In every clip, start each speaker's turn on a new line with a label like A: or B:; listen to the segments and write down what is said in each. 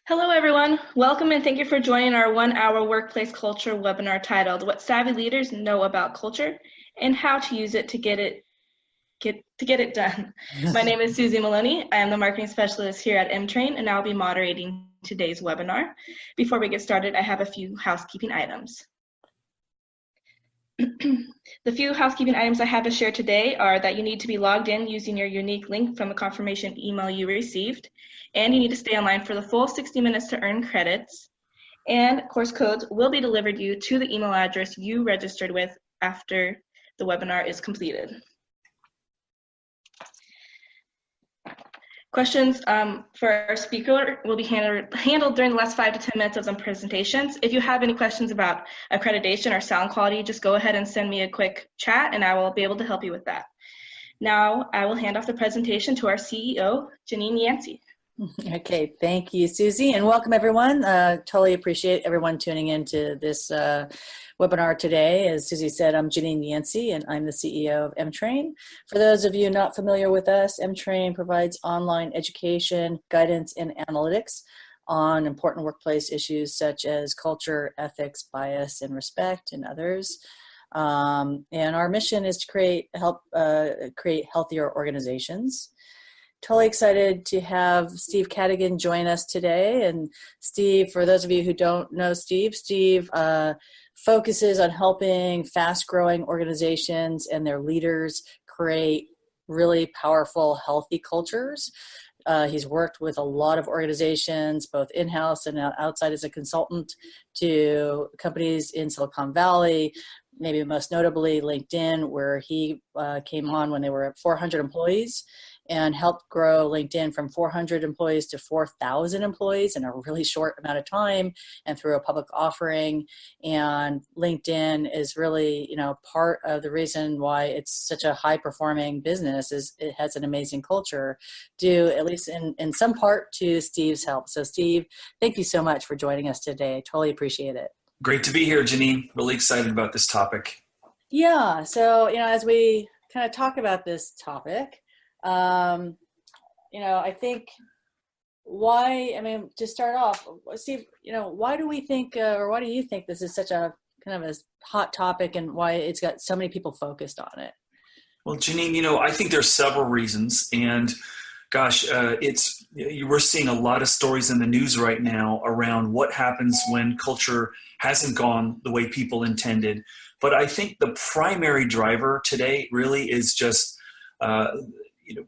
A: Hello, everyone. Welcome and thank you for joining our 1-hour workplace culture webinar titled What Savvy Leaders Know About Culture and How to Use It to Get It Done. My name is Susie Maloney. I am the marketing specialist here at M-Train, and I'll be moderating today's webinar. Before we get started, I have a few housekeeping items. The few housekeeping items I have to share today are that you need to be logged in using your unique link from the confirmation email you received, and you need to stay online for the full 60 minutes to earn credits, and course codes will be delivered you to the email address you registered with after the webinar is completed. Questions for our speaker will be handled during the last 5 to 10 minutes of the presentations. If you have any questions about accreditation or sound quality, just go ahead and send me a quick chat and I will be able to help you with that. Now I will hand off the presentation to our CEO, Janine Yancey.
B: Okay, thank you, Susie, and welcome everyone. Totally appreciate everyone tuning into this webinar today. As Susie said, I'm Janine Yancey, and I'm the CEO of M-Train. For those of you not familiar with us, M-Train provides online education, guidance, and analytics on important workplace issues such as culture, ethics, bias, and respect, and others. And our mission is to help create healthier organizations. Totally excited to have Steve Cadigan join us today. And Steve, for those of you who don't know Steve focuses on helping fast-growing organizations and their leaders create really powerful, healthy cultures. He's worked with a lot of organizations, both in-house and outside as a consultant, to companies in Silicon Valley, maybe most notably LinkedIn, where he came on when they were at 400 employees and helped grow LinkedIn from 400 employees to 4,000 employees in a really short amount of time and through a public offering. And LinkedIn is really, part of the reason why it's such a high performing business is it has an amazing culture due, at least in some part, to Steve's help. So Steve, thank you so much for joining us today. Totally appreciate it.
C: Great to be here, Janine. Really excited about this topic.
B: Yeah, so, as we kind of talk about this topic, I think to start off, Steve, why do we think, or why do you think this is such a kind of a hot topic and why it's got so many people focused on it?
C: Well, Janine, I think there's several reasons, and gosh, we're seeing a lot of stories in the news right now around what happens when culture hasn't gone the way people intended. But I think the primary driver today really is just,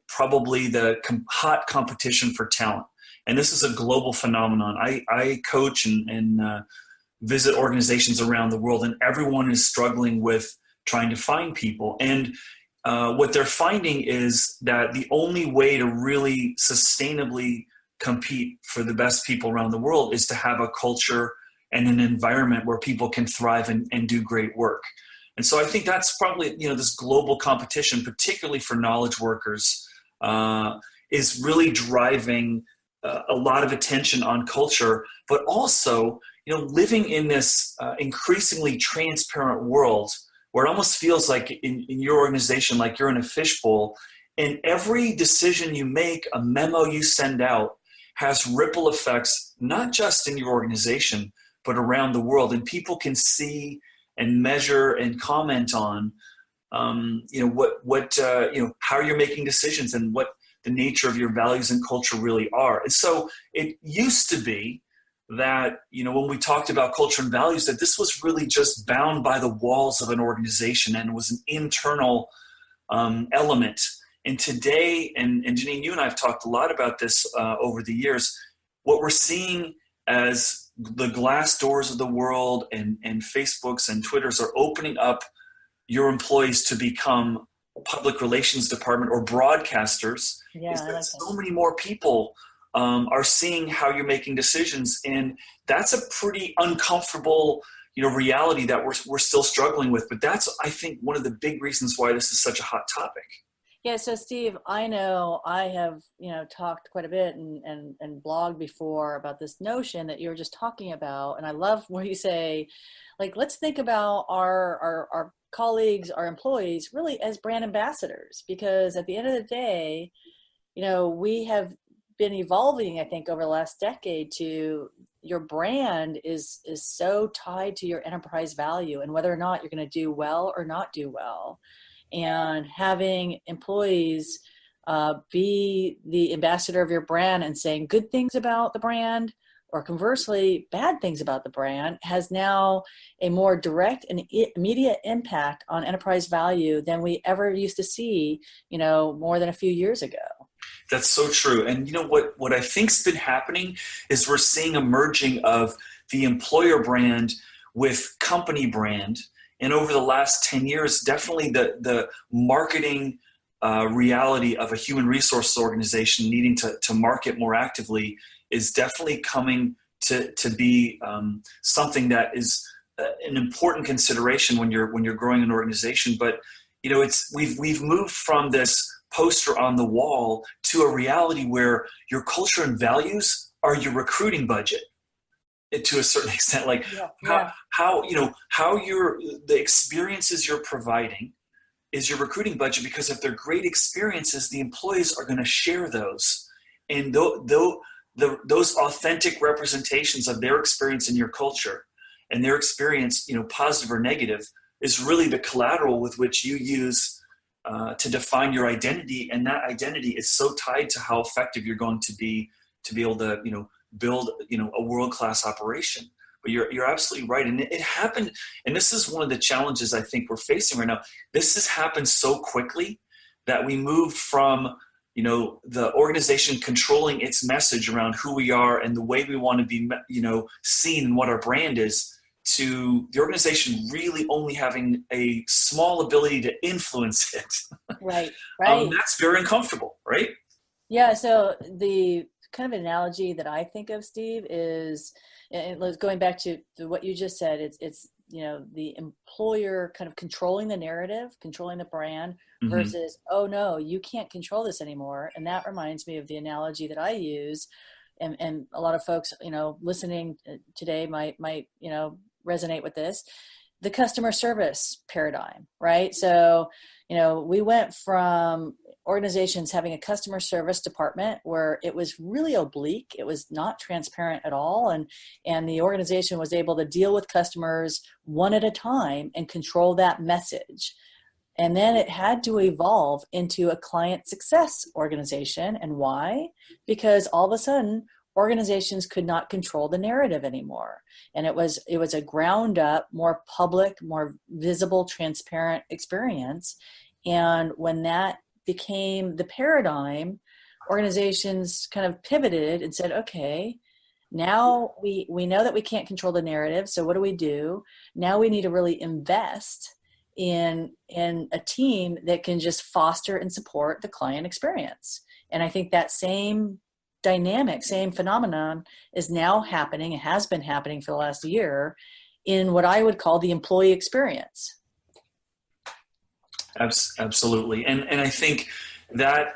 C: probably the hot competition for talent. And this is a global phenomenon. I coach and visit organizations around the world, and everyone is struggling with trying to find people. And what they're finding is that the only way to really sustainably compete for the best people around the world is to have a culture and an environment where people can thrive and do great work. And so I think that's probably, this global competition, particularly for knowledge workers, is really driving a lot of attention on culture, but also, living in this increasingly transparent world where it almost feels like in your organization, like you're in a fishbowl, and every decision you make, a memo you send out, has ripple effects, not just in your organization, but around the world. And people can see and measure and comment on, how you're making decisions and what the nature of your values and culture really are. And so it used to be that, when we talked about culture and values, that this was really just bound by the walls of an organization and was an internal element. And today, and Janine, you and I have talked a lot about this over the years, what we're seeing as the glass doors of the world and Facebooks and Twitters are opening up your employees to become public relations department or broadcasters.
B: Yeah,
C: is that so many more people are seeing how you're making decisions, and that's a pretty uncomfortable reality that we're still struggling with. But that's, I think, one of the big reasons why this is such a hot topic.
B: Yeah, so Steve, I know I have, talked quite a bit and blogged before about this notion that you were just talking about. And I love where you say, let's think about our colleagues, our employees, really as brand ambassadors, because at the end of the day, we have been evolving, I think, over the last decade to your brand is so tied to your enterprise value and whether or not you're going to do well or not do well. And having employees be the ambassador of your brand and saying good things about the brand, or conversely, bad things about the brand, has now a more direct and immediate impact on enterprise value than we ever used to see, more than a few years ago.
C: That's so true. And what I think's been happening is we're seeing a merging of the employer brand with company brand. And over the last 10 years, definitely the marketing reality of a human resources organization needing to market more actively is definitely coming to be something that is an important consideration when you're growing an organization. But we've moved from this poster on the wall to a reality where your culture and values are your recruiting budget to a certain extent. Like how the experiences you're providing is your recruiting budget, because if they're great experiences, the employees are going to share those, and those authentic representations of their experience in your culture and their experience, positive or negative, is really the collateral with which you use to define your identity. And that identity is so tied to how effective you're going to be able to, build, a world-class operation. But you're absolutely right. And it happened. And this is one of the challenges I think we're facing right now. This has happened so quickly that we moved from, the organization controlling its message around who we are and the way we want to be, seen and what our brand is, to the organization really only having a small ability to influence it.
B: Right.
C: That's very uncomfortable, right?
B: Yeah. So the kind of analogy that I think of, Steve, is, and going back to what you just said, it's the employer kind of controlling the narrative, controlling the brand, versus, oh no, you can't control this anymore. And that reminds me of the analogy that I use, and a lot of folks, listening today might resonate with this, the customer service paradigm, right? So, we went from organizations having a customer service department where it was really oblique, it was not transparent at all, and the organization was able to deal with customers one at a time and control that message. And then it had to evolve into a client success organization. And why? Because all of a sudden, organizations could not control the narrative anymore. And it was a ground up, more public, more visible, transparent experience. And when that became the paradigm, organizations kind of pivoted and said, okay, now we know that we can't control the narrative. So what do we do? Now we need to really invest in a team that can just foster and support the client experience. And I think that same dynamic, same phenomenon is now happening, it has been happening for the last year, in what I would call the employee experience.
C: Absolutely. And I think that,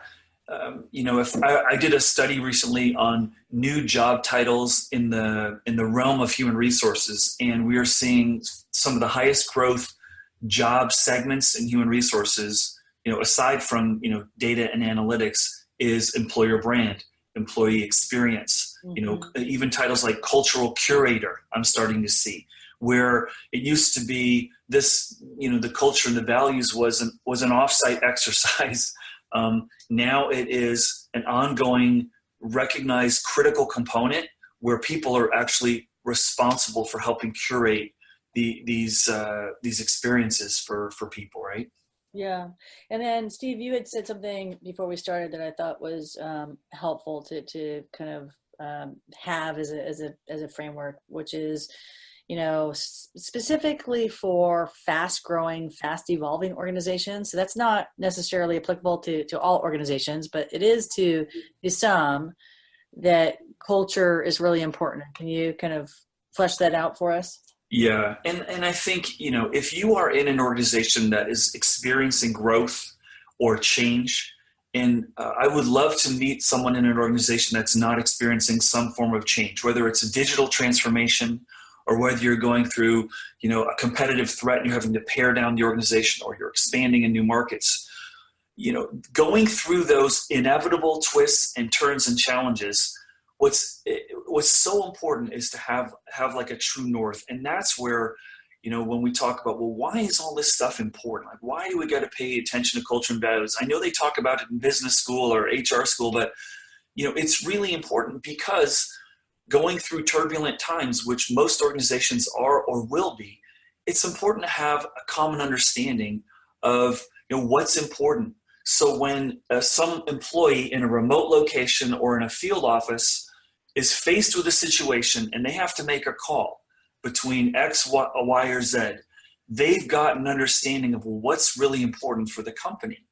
C: if I did a study recently on new job titles in the realm of human resources, and we are seeing some of the highest growth job segments in human resources, aside from, data and analytics, is employer brand, employee experience, even titles like cultural curator, I'm starting to see, where it used to be this, the culture and the values was an offsite exercise. Now it is an ongoing, recognized critical component where people are actually responsible for helping curate these experiences for people, right?
B: Yeah. And then Steve, you had said something before we started that I thought was helpful to kind of have as a framework, which is, specifically for fast growing, fast evolving organizations. So that's not necessarily applicable to all organizations, but it is to some, that culture is really important. Can you kind of flesh that out for us?
C: Yeah. And I think, if you are in an organization that is experiencing growth or change, and I would love to meet someone in an organization that's not experiencing some form of change, whether it's a digital transformation or whether you're going through, a competitive threat and you're having to pare down the organization, or you're expanding in new markets. going through those inevitable twists and turns and challenges, what's so important is to have like a true north. And that's where, when we talk about, well, why is all this stuff important? Like, why do we got to pay attention to culture and values? I know they talk about it in business school or HR school, but it's really important because going through turbulent times, which most organizations are or will be, it's important to have a common understanding of what's important. So when some employee in a remote location or in a field office is faced with a situation and they have to make a call between X, Y, or Z, they've got an understanding of what's really important for the company.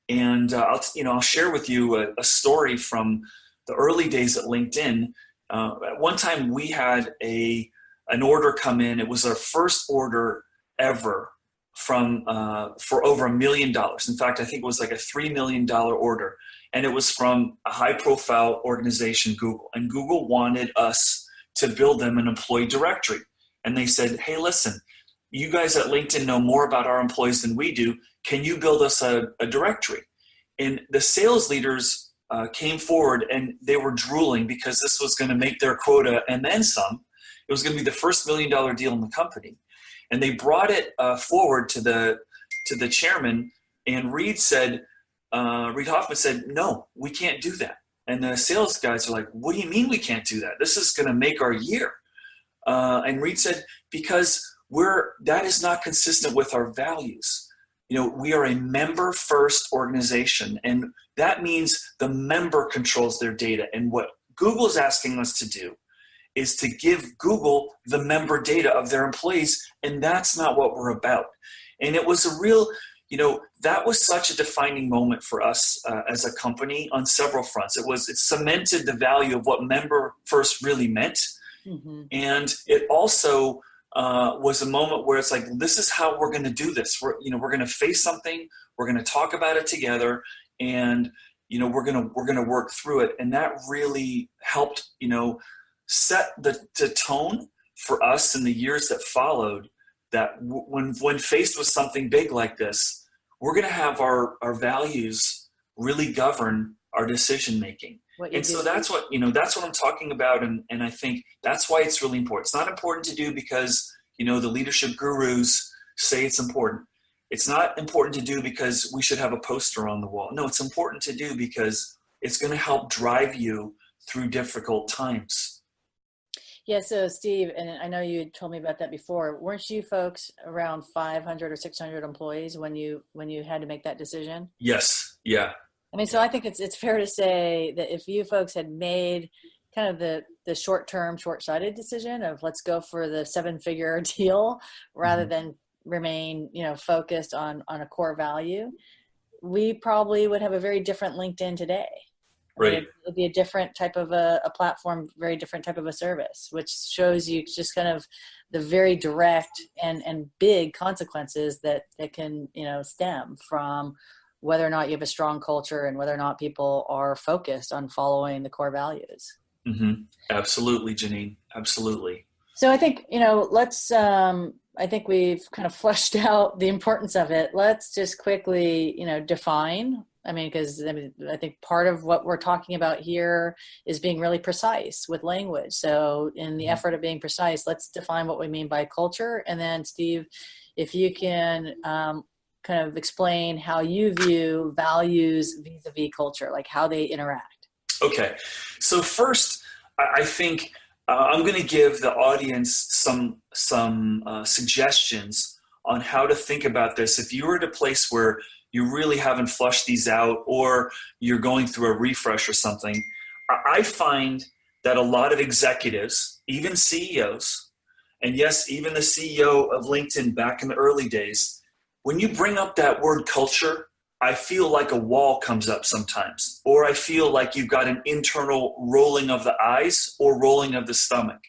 C: And I'll share with you a story from the early days at LinkedIn. At one time, we had an order come in. It was our first order ever for over $1 million. In fact, I think it was like a $3 million order. And it was from a high-profile organization, Google. And Google wanted us to build them an employee directory. And they said, hey, listen, you guys at LinkedIn know more about our employees than we do. Can you build us a directory? And the sales leaders came forward and they were drooling because this was going to make their quota and then some. It was going to be the first $1 million deal in the company. And they brought it forward to the chairman, and Reid Hoffman said, no, we can't do that. And the sales guys are like, what do you mean we can't do that? This is going to make our year. And Reid said, because that is not consistent with our values. We are a member-first organization, and that means the member controls their data. And what Google is asking us to do is to give Google the member data of their employees, and that's not what we're about. And it was a real, that was such a defining moment for us as a company on several fronts. It cemented the value of what member first really meant. Mm-hmm. And it also was a moment where it's like, this is how we're going to do this. We're going to face something, we're going to talk about it together, and we're going to work through it. And that really helped set the tone for us in the years that followed, that when faced with something big like this, we're going to have our values really govern our decision making. And so that's what I'm talking about. And I think that's why it's really important. It's not important to do because, the leadership gurus say it's important. It's not important to do because we should have a poster on the wall. No, it's important to do because it's going to help drive you through difficult times.
B: Yeah. So Steve, and I know you told me about that before, weren't you folks around 500 or 600 employees when you had to make that decision?
C: Yes. Yeah.
B: I mean, so I think it's fair to say that if you folks had made kind of the short-term, short-sighted decision of let's go for the 7-figure deal rather than remain, focused on a core value, we probably would have a very different LinkedIn today.
C: Right.
B: It'd be a different type of a platform, very different type of a service, which shows you just kind of the very direct and big consequences that can, stem from whether or not you have a strong culture and whether or not people are focused on following the core values.
C: Mm-hmm. Absolutely, Janine. Absolutely.
B: So I think, I think we've kind of fleshed out the importance of it. Let's just quickly, define. Because I think part of what we're talking about here is being really precise with language. So in the effort of being precise, let's define what we mean by culture. And then Steve, if you can kind of explain how you view values vis-a-vis culture, like how they interact.
C: Okay. So first, I think I'm going to give the audience some suggestions on how to think about this. If you were at a place where you really haven't flushed these out, or you're going through a refresh or something, I find that a lot of executives, even CEOs, and yes, even the CEO of LinkedIn back in the early days, when you bring up that word culture, I feel like a wall comes up sometimes, or I feel like you've got an internal rolling of the eyes or rolling of the stomach.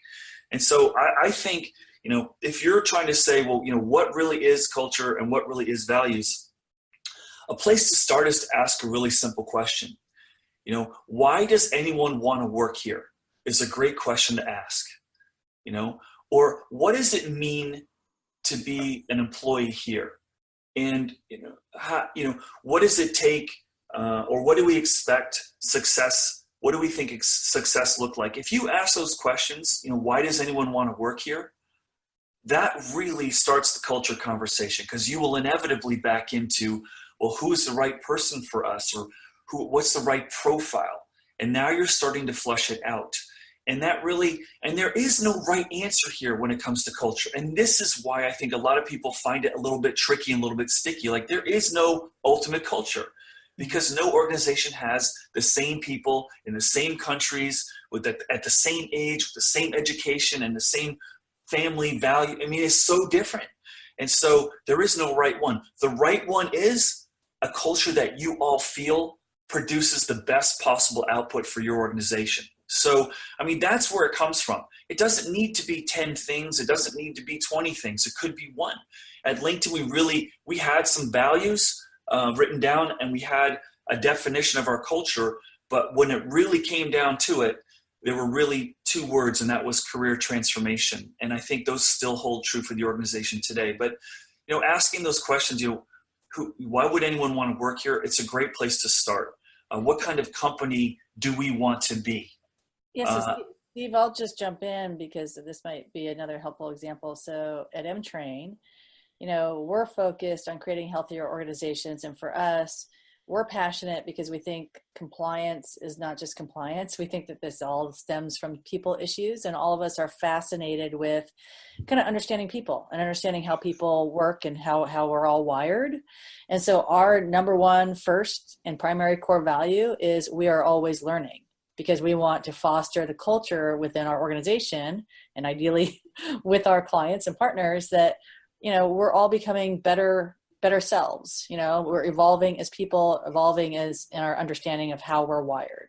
C: And so I think, if you're trying to say, well, what really is culture and what really is values, a place to start is to ask a really simple question. Why does anyone want to work here is a great question to ask, or what does it mean to be an employee here? And what does it take, or what do we expect success? What do we think success look like? If you ask those questions, why does anyone want to work here? That really starts the culture conversation, because you will inevitably back into, well, who's the right person for us, or what's the right profile? And now you're starting to flush it out. And there is no right answer here when it comes to culture. And this is why I think a lot of people find it a little bit tricky and a little bit sticky. Like, there is no ultimate culture, because no organization has the same people in the same countries at the same age, with the same education and the same family value. I mean, it's so different. And so there is no right one. The right one is a culture that you all feel produces the best possible output for your organization. So, I mean, that's where it comes from. It doesn't need to be 10 things. It doesn't need to be 20 things. It could be one. At LinkedIn, we had some values written down, and we had a definition of our culture. But when it really came down to it, there were really two words, and that was career transformation. And I think those still hold true for the organization today. But, asking those questions, why would anyone want to work here? It's a great place to start. What kind of company do we want to be?
B: Yes, so Steve, I'll just jump in because this might be another helpful example. So at M-Train, we're focused on creating healthier organizations. And for us, we're passionate because we think compliance is not just compliance. We think that this all stems from people issues, and all of us are fascinated with kind of understanding people and understanding how people work and how we're all wired. And so our number one, first and primary core value is we are always learning, because we want to foster the culture within our organization, and ideally with our clients and partners, that, we're all becoming better selves. We're evolving as people, evolving as in our understanding of how we're wired.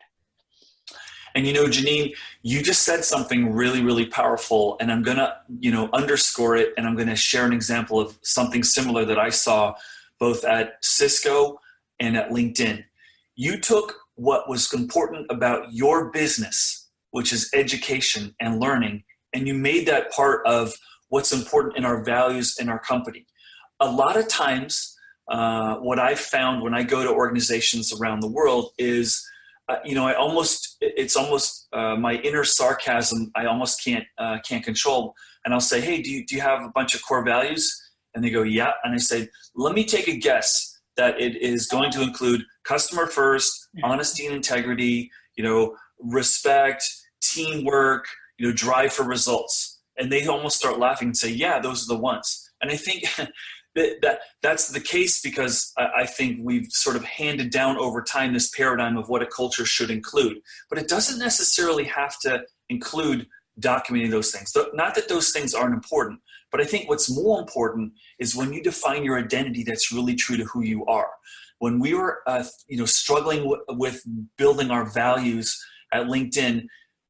C: And Janine, you just said something really, really powerful, and I'm going to, underscore it, and I'm going to share an example of something similar that I saw both at Cisco and at LinkedIn. You took what was important about your business, which is education and learning, and you made that part of what's important in our values in our company. A lot of times, what I've found when I go to organizations around the world is, it's almost my inner sarcasm. I almost can't control. And I'll say, hey, do you have a bunch of core values? And they go, yeah. And I say, let me take a guess that it is going to include customer first, honesty and integrity, respect, teamwork, drive for results. And they almost start laughing and say, yeah, those are the ones. And I think that's the case because I think we've sort of handed down over time this paradigm of what a culture should include. But it doesn't necessarily have to include documenting those things. Not that those things aren't important, but I think what's more important is when you define your identity that's really true to who you are. When we were struggling with building our values at LinkedIn,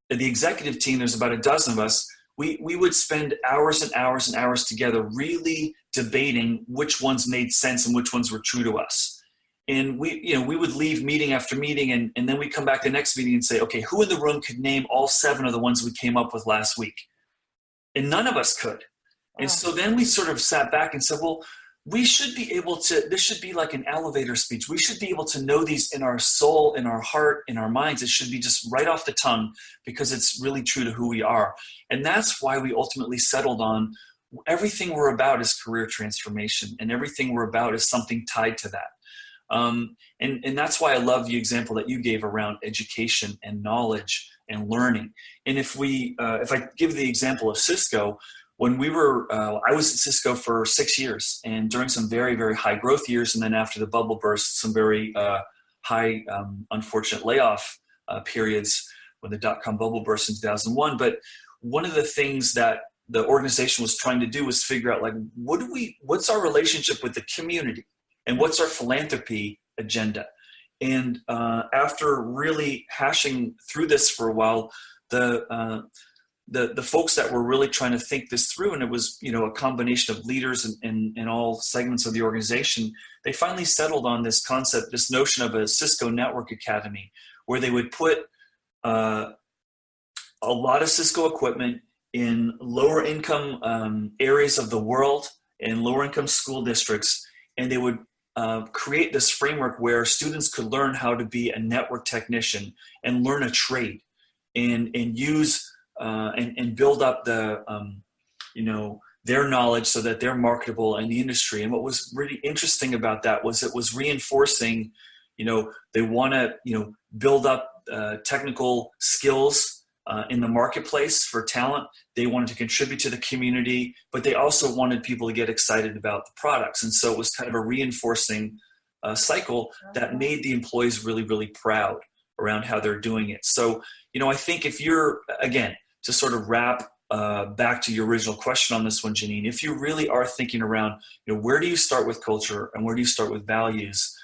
C: the executive team, there's about a dozen of us, we would spend hours and hours and hours together really debating which ones made sense and which ones were true to us. And we would leave meeting after meeting, and then we'd come back the next meeting and say, okay, who in the room could name all 7 of the ones we came up with last week? And none of us could. And so then we sort of sat back and said, well, we should be able to, this should be like an elevator speech. We should be able to know these in our soul, in our heart, in our minds. It should be just right off the tongue because it's really true to who we are. And that's why we ultimately settled on everything we're about is career transformation, and everything we're about is something tied to that. And that's why I love the example that you gave around education and knowledge and learning. And if I give the example of Cisco, when I was at Cisco for 6 years, and during some very, very high growth years, and then after the bubble burst, some very high, unfortunate layoff periods when the dot-com bubble burst in 2001. But one of the things that the organization was trying to do was figure out, like, what's our relationship with the community, and what's our philanthropy agenda? And after really hashing through this for a while, the folks that were really trying to think this through, and it was a combination of leaders in all segments of the organization, they finally settled on this concept, this notion of a Cisco Network Academy, where they would put a lot of Cisco equipment in lower income areas of the world, in lower income school districts, and they would create this framework where students could learn how to be a network technician and learn a trade and use and build up the their knowledge so that they're marketable in the industry. And what was really interesting about that was it was reinforcing, they want to build up technical skills in the marketplace for talent. They wanted to contribute to the community, but they also wanted people to get excited about the products. And so it was kind of a reinforcing cycle that made the employees really, really proud around how they're doing it. So, I think if you're, again, to sort of wrap back to your original question on this one, Janine, if you really are thinking around, where do you start with culture and where do you start with values?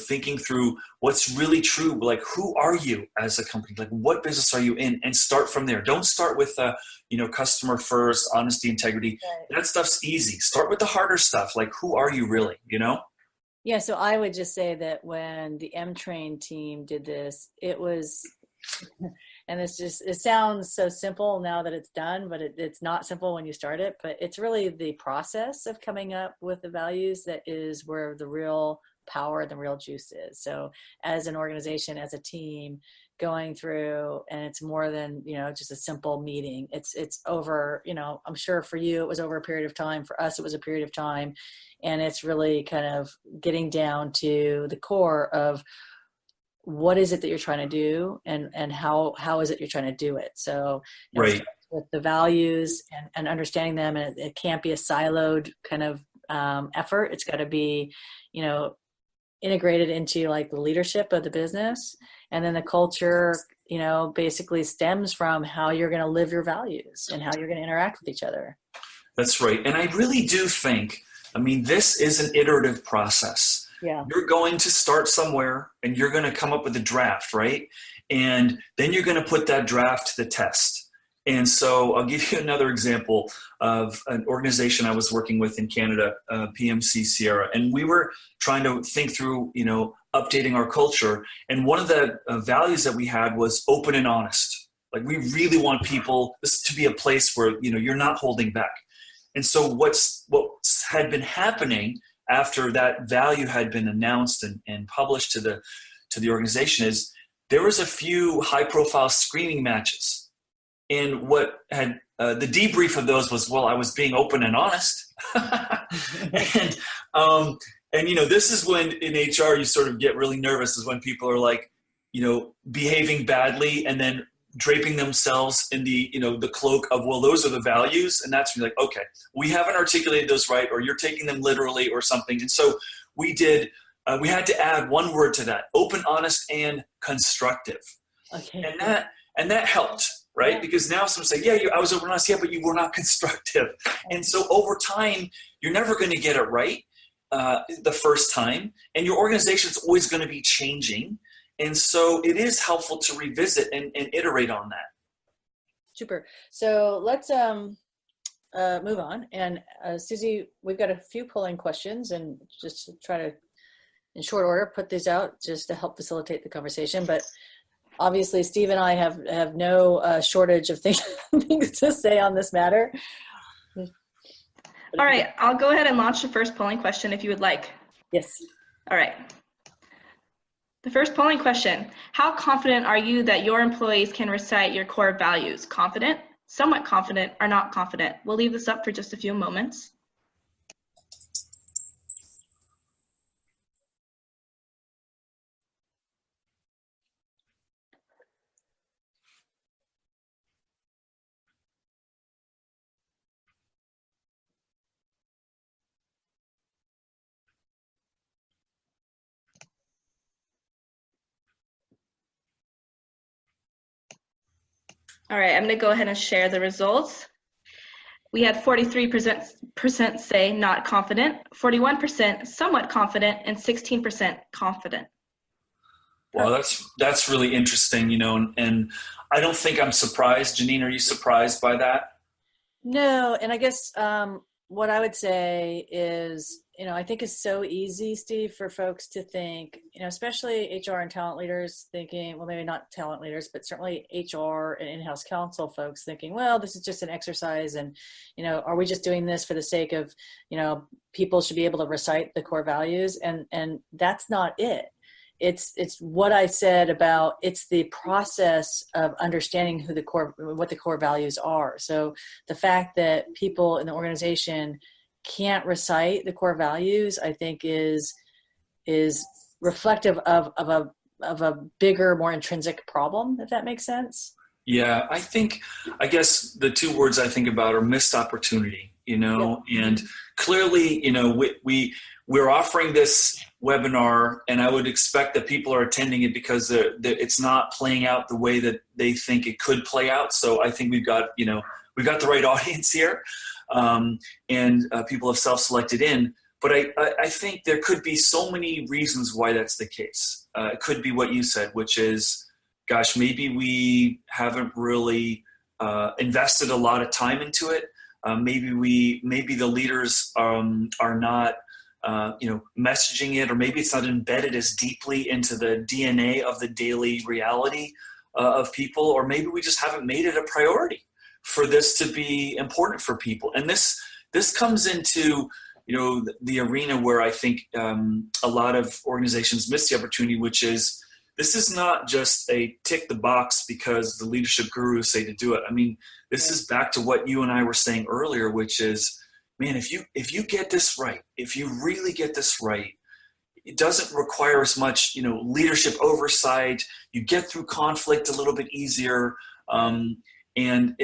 C: Thinking through what's really true, like who are you as a company? Like what business are you in? And start from there. Don't start with, customer first, honesty, integrity. Right. That stuff's easy. Start with the harder stuff. Like who are you really,
B: Yeah, so I would just say that when the M-Train team did this, it was, and it sounds so simple now that it's done, but it's not simple when you start it. But it's really the process of coming up with the values that is where the real power and the real juice is. So as an organization, as a team, going through, and it's more than just a simple meeting. It's over, I'm sure for you it was over a period of time. For us it was a period of time, and it's really kind of getting down to the core of what is it that you're trying to do, and how is it you're trying to do it. So
C: right.
B: With the values and understanding them, and it can't be a siloed kind of effort. It's got to be integrated into like the leadership of the business. And then the culture, basically stems from how you're going to live your values and how you're going to interact with each other.
C: That's right. And I really do think, this is an iterative process.
B: Yeah.
C: You're going to start somewhere and you're going to come up with a draft, right? And then you're going to put that draft to the test. And so I'll give you another example of an organization I was working with in Canada, PMC Sierra, and we were trying to think through, updating our culture. And one of the values that we had was open and honest. Like we really want this to be a place where, you're not holding back. And so what had been happening after that value had been announced and published to the organization is there was a few high profile screening matches. And what had the debrief of those was, well, I was being open and honest. and this is when in HR you sort of get really nervous, is when people are like, behaving badly and then draping themselves in the, the cloak of, well, those are the values. And that's when you're like, okay, we haven't articulated those right, or you're taking them literally or something. And so we had to add one word to that: open, honest, and constructive.
B: Okay.
C: And that helped. Right? Yeah. Because now someone say, yeah, I was open and honest, yeah, but you were not constructive. And so over time, you're never going to get it right the first time. And your organization is always going to be changing. And so it is helpful to revisit and iterate on that.
B: Super. So let's move on. And Susie, we've got a few polling questions, and just to try to, in short order, put these out just to help facilitate the conversation. But obviously, Steve and I have no shortage of things to say on this matter.
A: All right, I'll go ahead and launch the first polling question if you would like.
B: Yes.
A: All right. The first polling question: how confident are you that your employees can recite your core values? Confident, somewhat confident, or not confident? We'll leave this up for just a few moments. All right, I'm going to go ahead and share the results. We had 43% say not confident, 41% somewhat confident, and 16% confident.
C: Well, that's really interesting, and I don't think I'm surprised. Janine, are you surprised by that?
B: No, and I guess what I would say is I think it's so easy, Steve, for folks to think, especially HR and talent leaders thinking, well, maybe not talent leaders, but certainly HR and in-house counsel folks thinking, well, this is just an exercise. And, are we just doing this for the sake of, people should be able to recite the core values? And that's not it. It's what I said about it's the process of understanding what the core values are. So the fact that people in the organization can't recite the core values, I think is reflective of a bigger, more intrinsic problem, if that makes sense.
C: Yeah, I guess the two words I think about are missed opportunity,
B: Yeah.
C: and clearly, we're offering this webinar, and I would expect that people are attending it because it's not playing out the way that they think it could play out. So I think we've got the right audience here. And people have self-selected in, but I think there could be so many reasons why that's the case. It could be what you said, which is, gosh, maybe we haven't really invested a lot of time into it. Maybe the leaders are not messaging it, or maybe it's not embedded as deeply into the DNA of the daily reality of people, or maybe we just haven't made it a priority for this to be important for people. And this comes into the arena where I think a lot of organizations miss the opportunity, which is this is not just a tick the box because the leadership gurus say to do it. I mean, this is back to what you and I were saying earlier, which is, man, if you get this right, if you really get this right, it doesn't require as much leadership oversight. You get through conflict a little bit easier. And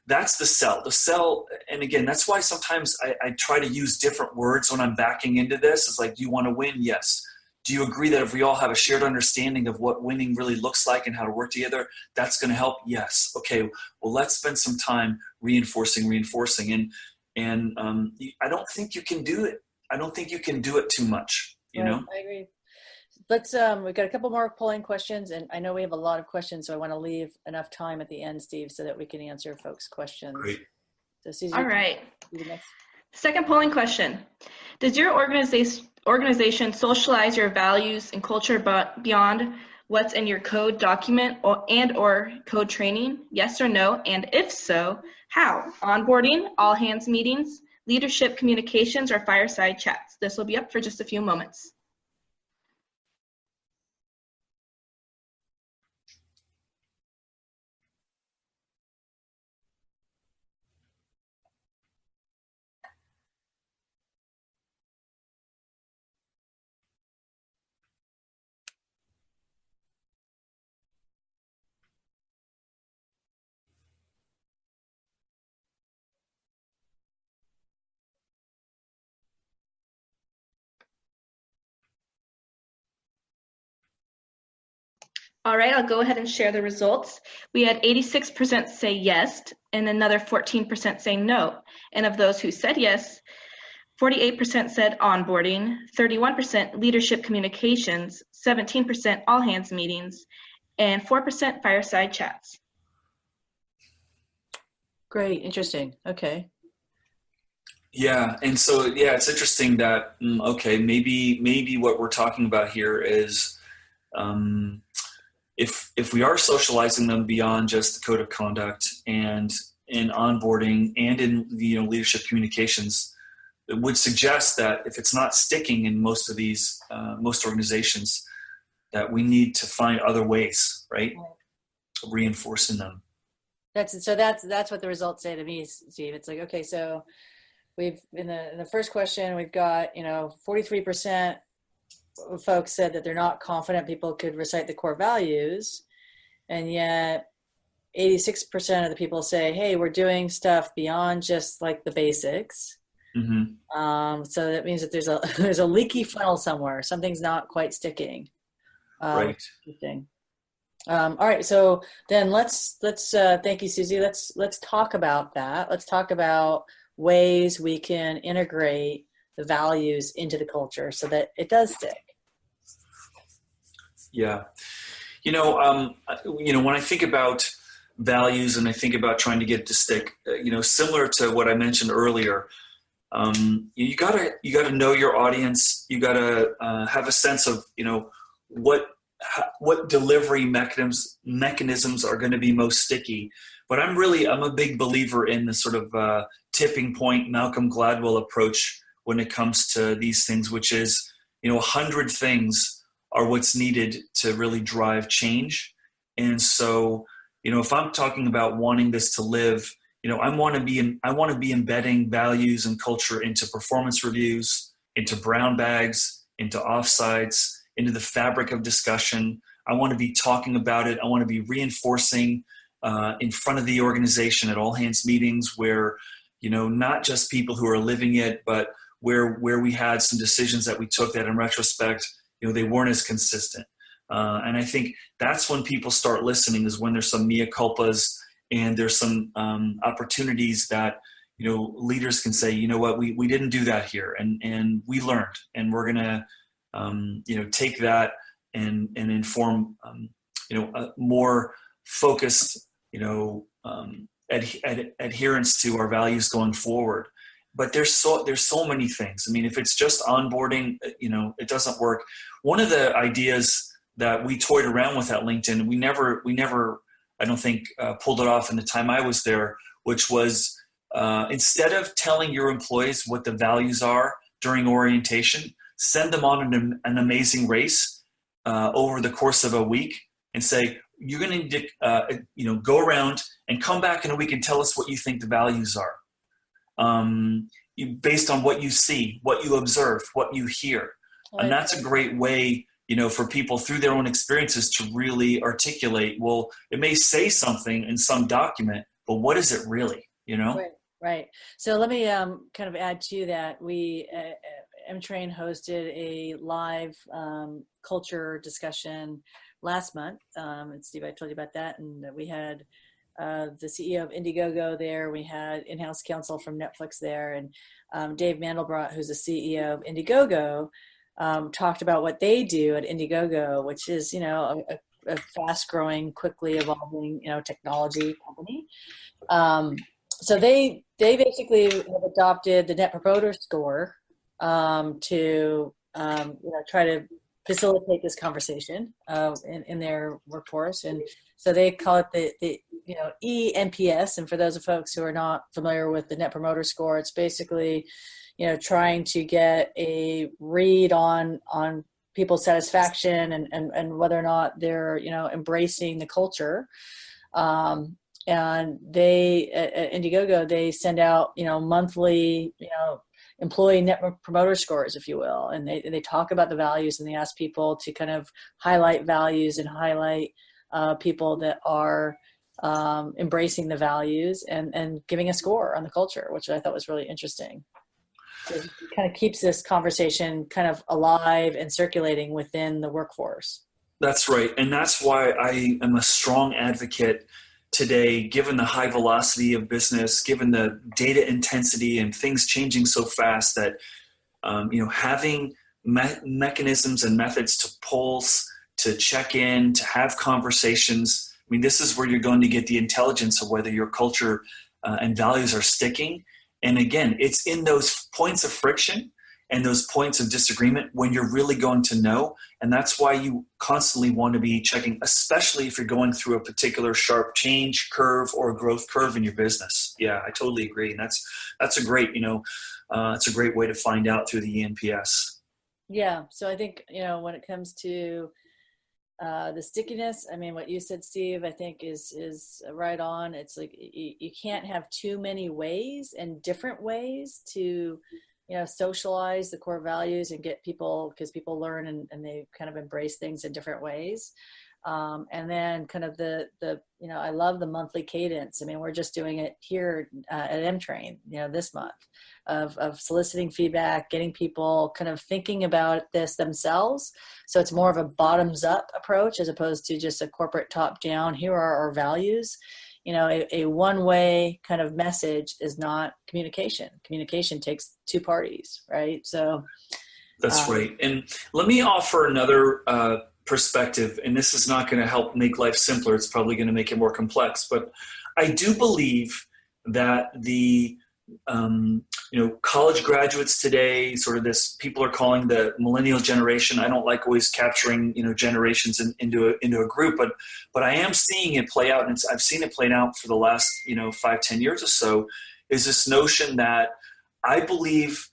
C: that's the sell. And again, that's why sometimes I try to use different words when I'm backing into this. It's like, do you want to win? Yes. Do you agree that if we all have a shared understanding of what winning really looks like and how to work together, that's going to help? Yes. Okay. Well, let's spend some time reinforcing. And I don't think you can do it. I don't think you can do it too much,
B: Right, I agree. Let's we've got a couple more polling questions, and I know we have a lot of questions, so I want to leave enough time at the end, Steve, so that we can answer folks' questions.
C: Great.
B: So Susie,
A: All right.
B: do the next.
A: Second polling question. Does your organization socialize your values and culture beyond what's in your code document or code training? Yes or no? And if so, how? Onboarding, all hands meetings, leadership communications, or fireside chats? This will be up for just a few moments. All right, I'll go ahead and share the results. We had 86% say yes, and another 14% say no. And of those who said yes, 48% said onboarding, 31% leadership communications, 17% all hands meetings, and 4% fireside chats.
B: Great, interesting. Okay.
C: Yeah, and so it's interesting that maybe what we're talking about here is if we are socializing them beyond just the code of conduct and in onboarding and in leadership communications, it would suggest that if it's not sticking in most of these most organizations, that we need to find other ways, right, of reinforcing them.
B: That's what the results say to me, Steve. It's like, okay, so we've in the first question we've got 43% of folks said that they're not confident people could recite the core values, and yet 86% of the people say, hey, we're doing stuff beyond just like the basics. Mm-hmm. So that means that there's a leaky funnel somewhere. Something's not quite sticking.
C: Right.
B: Interesting. All right. So then let's thank you, Susie. Let's talk about that. Let's talk about ways we can integrate the values into the culture so that it does stick.
C: Yeah. When I think about values and I think about trying to get it to stick, similar to what I mentioned earlier, you gotta know your audience. You gotta have a sense of what delivery mechanisms are going to be most sticky. But I'm a big believer in the sort of tipping point Malcolm Gladwell approach when it comes to these things, which is 100 things are what's needed to really drive change. And so if I'm talking about wanting this to live, I want to be embedding values and culture into performance reviews, into brown bags, into offsites, into the fabric of discussion. I want to be talking about it. I want to be reinforcing in front of the organization at all hands meetings where, not just people who are living it, but where we had some decisions that we took that in retrospect, they weren't as consistent. And I think that's when people start listening, is when there's some mea culpas and there's some opportunities that, leaders can say, what, we didn't do that here, and we learned, and we're going to, take that and inform, a more focused, adherence to our values going forward. But there's so many things. I mean, if it's just onboarding, it doesn't work. One of the ideas that we toyed around with at LinkedIn, we never, I don't think, pulled it off in the time I was there, which was instead of telling your employees what the values are during orientation, send them on an amazing race over the course of a week and say, you're going to need to go around and come back in a week and tell us what you think the values are. Based on what you see, what you observe, what you hear. And that's a great way, for people through their own experiences to really articulate, well, it may say something in some document, but what is it really,
B: Right. So let me kind of add to that. We, M-Train hosted a live culture discussion last month. And Steve, I told you about that. And we had the CEO of Indiegogo there. We had in-house counsel from Netflix there. And Dave Mandelbrot, who's the CEO of Indiegogo, talked about what they do at Indiegogo, which is, a fast-growing, quickly evolving, technology company. So they basically have adopted the Net Promoter Score to try to facilitate this conversation in their workforce. And so they call it the eNPS. And for those of folks who are not familiar with the Net Promoter Score, it's basically, trying to get a read on people's satisfaction and whether or not they're, embracing the culture. And they, at Indiegogo, they send out, monthly, employee net promoter scores, if you will. And they talk about the values, and they ask people to kind of highlight values and highlight people that are embracing the values and giving a score on the culture, which I thought was really interesting. So it kind of keeps this conversation kind of alive and circulating within the workforce.
C: That's right. And that's why I am a strong advocate today, given the high velocity of business, given the data intensity and things changing so fast, that having mechanisms and methods to pulse, to check in, to have conversations. I mean, this is where you're going to get the intelligence of whether your culture and values are sticking. And again, it's in those points of friction and those points of disagreement when you're really going to know. And that's why you constantly want to be checking, especially if you're going through a particular sharp change curve or growth curve in your business. Yeah, I totally agree. And that's a great, it's a great way to find out through the eNPS.
B: Yeah. So I think, when it comes to the stickiness, I mean, what you said, Steve, I think is right on. It's like you can't have too many ways and different ways to socialize the core values and get people, because people learn and they kind of embrace things in different ways. And then kind of the I love the monthly cadence. I mean, we're just doing it here at M-Train, this month of soliciting feedback, getting people kind of thinking about this themselves. So it's more of a bottoms up approach as opposed to just a corporate top down. Here are our values. A one-way kind of message is not communication. Communication takes two parties, right? So
C: that's right. And let me offer another perspective, and this is not going to help make life simpler. It's probably going to make it more complex. But I do believe that the college graduates today, sort of this, people are calling the millennial generation. I don't like always capturing, generations into a group, but I am seeing it play out, and I've seen it played out for the last, 5-10 years or so, is this notion that I believe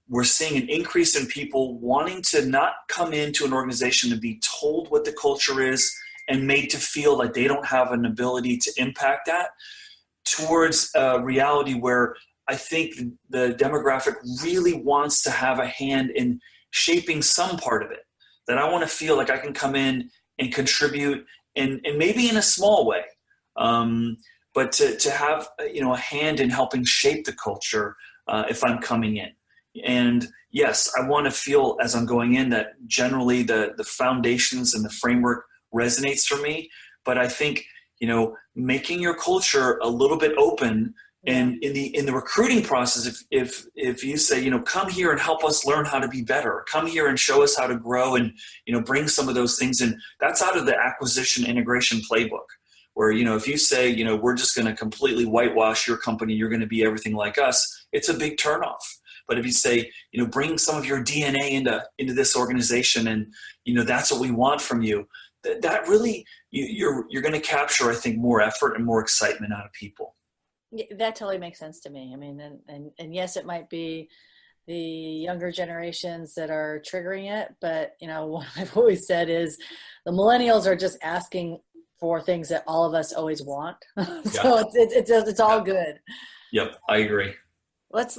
C: we're seeing an increase in people wanting to not come into an organization and be told what the culture is and made to feel like they don't have an ability to impact that, towards a reality where I think the demographic really wants to have a hand in shaping some part of it, that I want to feel like I can come in and contribute, and maybe in a small way, but to have a hand in helping shape the culture if I'm coming in. And yes, I want to feel as I'm going in that generally the foundations and the framework resonates for me, but I think making your culture a little bit open, and in the recruiting process, if you say, come here and help us learn how to be better, come here and show us how to grow, and bring some of those things in, that's out of the acquisition integration playbook. Where if you say we're just going to completely whitewash your company, you're going to be everything like us, it's a big turnoff. But if you say bring some of your DNA into this organization, and that's what we want from you, that really you're going to capture, I think, more effort and more excitement out of people.
B: Yeah, that totally makes sense to me. I mean, and yes, it might be the younger generations that are triggering it, but what I've always said is the millennials are just asking for things that all of us always want. So it's all good.
C: Yep, I agree.
B: Let's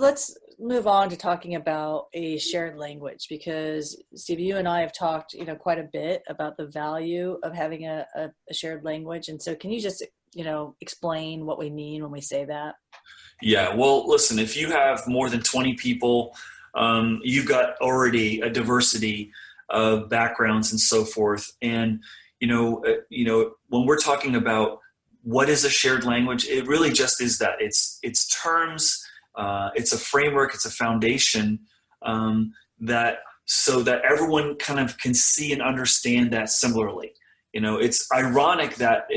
B: move on to talking about a shared language, because Steve, you and I have talked, quite a bit about the value of having a shared language. And so can you just, explain what we mean when we say that?
C: Yeah, well, listen, if you have more than 20 people, you've got already a diversity of backgrounds and so forth. And, when we're talking about what is a shared language, it really just is that. It's terms, it's a framework, it's a foundation, that so that everyone kind of can see and understand that similarly. It's ironic that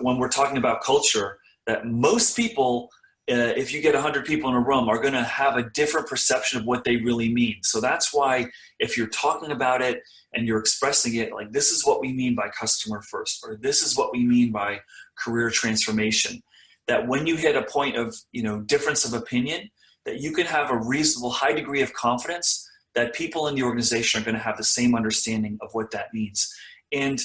C: when we're talking about culture, that most people, if you get 100 people in a room, are going to have a different perception of what they really mean. So that's why if you're talking about it and you're expressing it, like, this is what we mean by customer first, or this is what we mean by career transformation, that when you hit a point of difference of opinion, that you can have a reasonable high degree of confidence that people in the organization are going to have the same understanding of what that means. And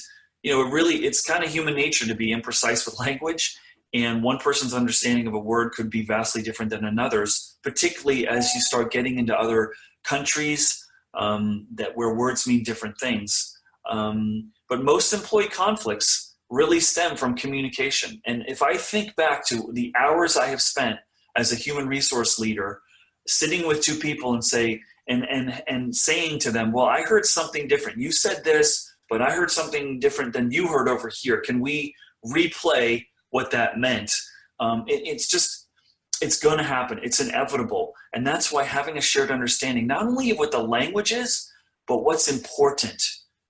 C: it's kind of human nature to be imprecise with language, and one person's understanding of a word could be vastly different than another's, particularly as you start getting into other countries where words mean different things. But most employee conflicts really stem from communication. And if I think back to the hours I have spent as a human resource leader, sitting with two people and saying to them, well, I heard something different. You said this, but I heard something different than you heard over here. Can we replay what that meant? It's going to happen. It's inevitable. And that's why having a shared understanding, not only of what the language is, but what's important,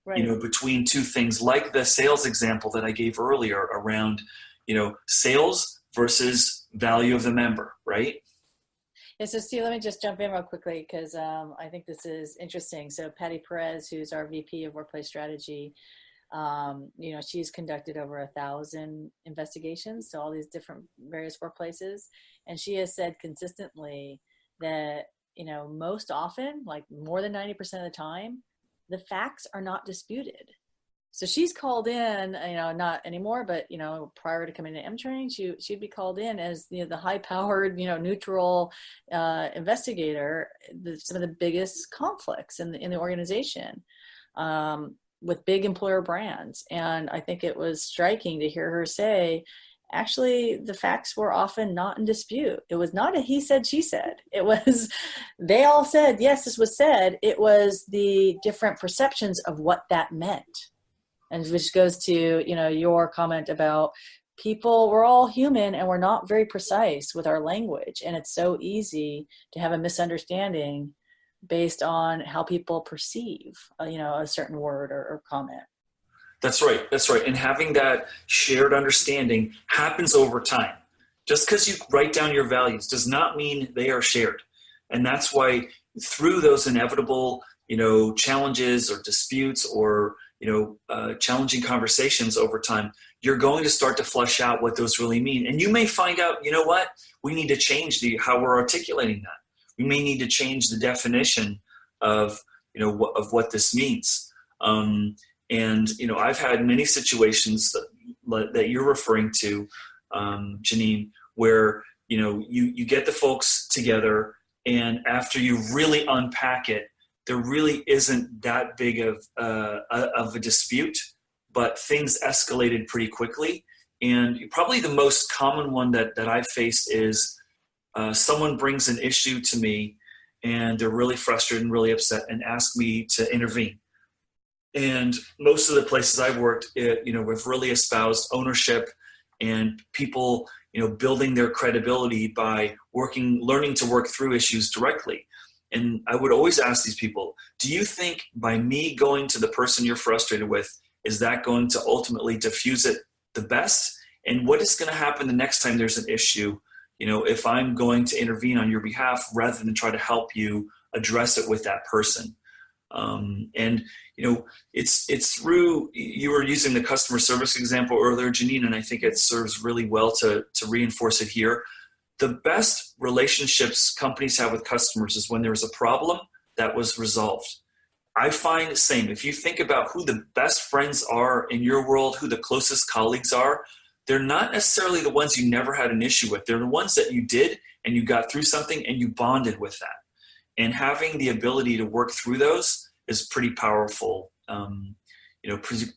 C: right, between two things, like the sales example that I gave earlier around, sales versus value of the member, right?
B: Yeah, so Steve, let me just jump in real quickly, because I think this is interesting. So Patty Perez, who's our VP of Workplace Strategy, she's conducted over 1,000 investigations to all these different various workplaces. And she has said consistently that, most often, like more than 90% of the time, the facts are not disputed. So she's called in, not anymore, but, prior to coming to M-Training, she'd be called in as, the high-powered, neutral investigator, some of the biggest conflicts in the organization with big employer brands. And I think it was striking to hear her say, actually, the facts were often not in dispute. It was not a he said, she said. It was, they all said, yes, this was said. It was the different perceptions of what that meant. And which goes to, your comment about people, we're all human and we're not very precise with our language. And it's so easy to have a misunderstanding based on how people perceive, a certain word or comment.
C: That's right. And having that shared understanding happens over time. Just because you write down your values does not mean they are shared. And that's why through those inevitable, challenges or disputes or, challenging conversations over time, you're going to start to flesh out what those really mean. And you may find out, what? We need to change how we're articulating that. We may need to change the definition of, of what this means. I've had many situations that you're referring to, Janine, where, you get the folks together, and after you really unpack it, there really isn't that big of a dispute, but things escalated pretty quickly. And probably the most common one that I've faced is someone brings an issue to me, and they're really frustrated and really upset and ask me to intervene. And most of the places I've worked, we've really espoused ownership and people, building their credibility by learning to work through issues directly. And I would always ask these people, do you think by me going to the person you're frustrated with, is that going to ultimately diffuse it the best? And what is going to happen the next time there's an issue, if I'm going to intervene on your behalf rather than try to help you address it with that person? It's through, you were using the customer service example earlier, Janine, and I think it serves really well to reinforce it here. The best relationships companies have with customers is when there's a problem that was resolved. I find the same. If you think about who the best friends are in your world, who the closest colleagues are, they're not necessarily the ones you never had an issue with. They're the ones that you did and you got through something and you bonded with that. And having the ability to work through those is pretty powerful,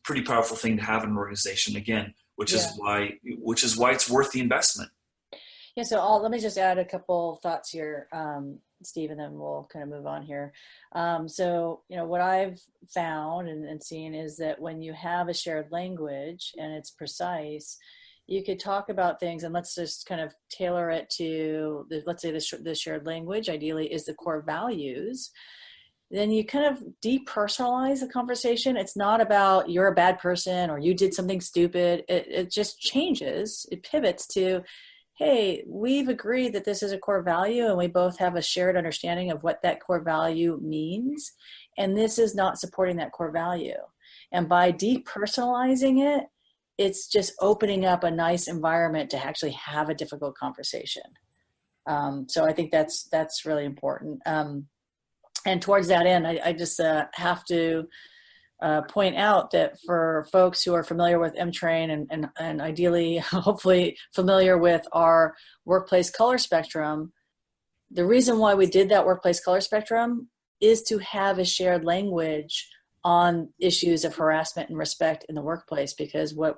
C: pretty powerful thing to have in an organization, again, which is why it's worth the investment.
B: Yeah, so let me just add a couple thoughts here, Steve, and then we'll kind of move on here. What I've found and seen is that when you have a shared language and it's precise, you could talk about things, and let's just kind of tailor it to, let's say the shared language ideally is the core values. Then you kind of depersonalize the conversation. It's not about you're a bad person or you did something stupid. It just changes. It pivots to, hey, we've agreed that this is a core value and we both have a shared understanding of what that core value means. And this is not supporting that core value. And by depersonalizing it, it's just opening up a nice environment to actually have a difficult conversation. So I think that's really important. And towards that end, I just have to point out that for folks who are familiar with M-Train and ideally, hopefully familiar with our workplace color spectrum, the reason why we did that workplace color spectrum is to have a shared language on issues of harassment and respect in the workplace. Because what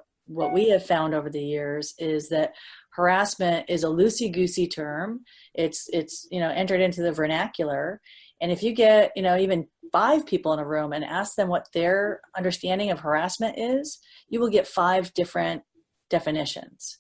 B: we have found over the years is that harassment is a loosey-goosey term. It's entered into the vernacular. And if you get, even 5 people in a room and ask them what their understanding of harassment is, you will get 5 different definitions.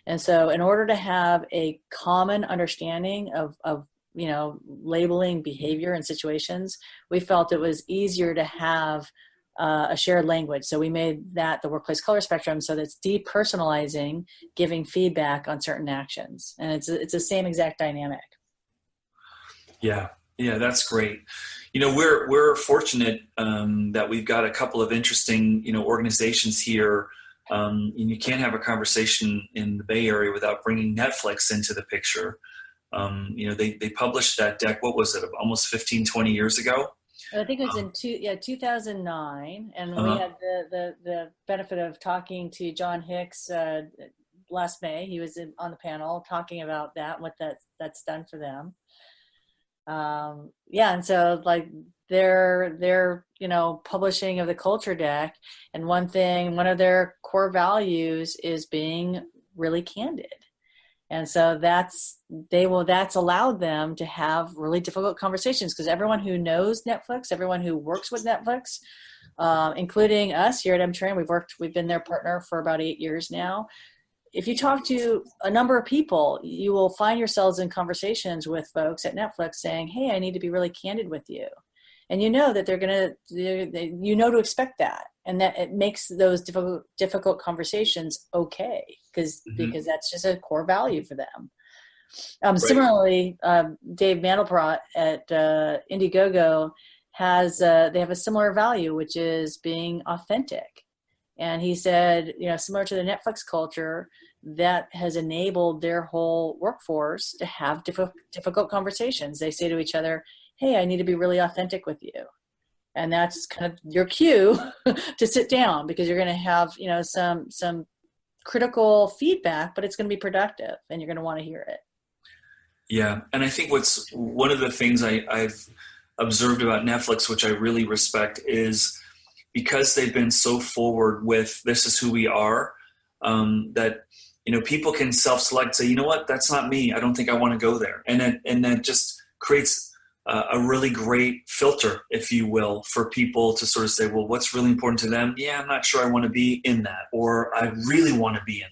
B: And so in order to have a common understanding of labeling behavior and situations, we felt it was easier to have a shared language. So we made that the workplace color spectrum so that it's depersonalizing, giving feedback on certain actions. And it's the same exact dynamic.
C: Yeah, that's great. We're fortunate that we've got a couple of interesting, organizations here. And you can't have a conversation in the Bay Area without bringing Netflix into the picture. They published that deck, what was it, almost 15, 20 years ago?
B: I think it was in 2009. And we had the benefit of talking to John Hicks last May. He was on the panel talking about that, what that's done for them. And so like their publishing of the culture deck, and one of their core values is being really candid. And so that's allowed them to have really difficult conversations, because everyone who knows Netflix, everyone who works with Netflix, including us here at M-Train, we've been their partner for about 8 years now. If you talk to a number of people, you will find yourselves in conversations with folks at Netflix saying, hey, I need to be really candid with you. and you know that to expect that, and that it makes those difficult conversations okay, because that's just a core value for them.
C: Right.
B: Similarly, Dave Mandelbrot at Indiegogo they have a similar value, which is being authentic. And he said, similar to the Netflix culture, that has enabled their whole workforce to have difficult conversations. They say to each other, hey, I need to be really authentic with you. And that's kind of your cue to sit down, because you're going to have, some critical feedback, but it's going to be productive and you're going to want to hear it.
C: Yeah. And I think what's one of the things I've observed about Netflix, which I really respect, is because they've been so forward with this is who we are, that, people can self-select, say, you know what, that's not me. I don't think I want to go there. And that just creates a really great filter, if you will, for people to sort of say, well, what's really important to them? Yeah, I'm not sure I want to be in that, or I really want to be in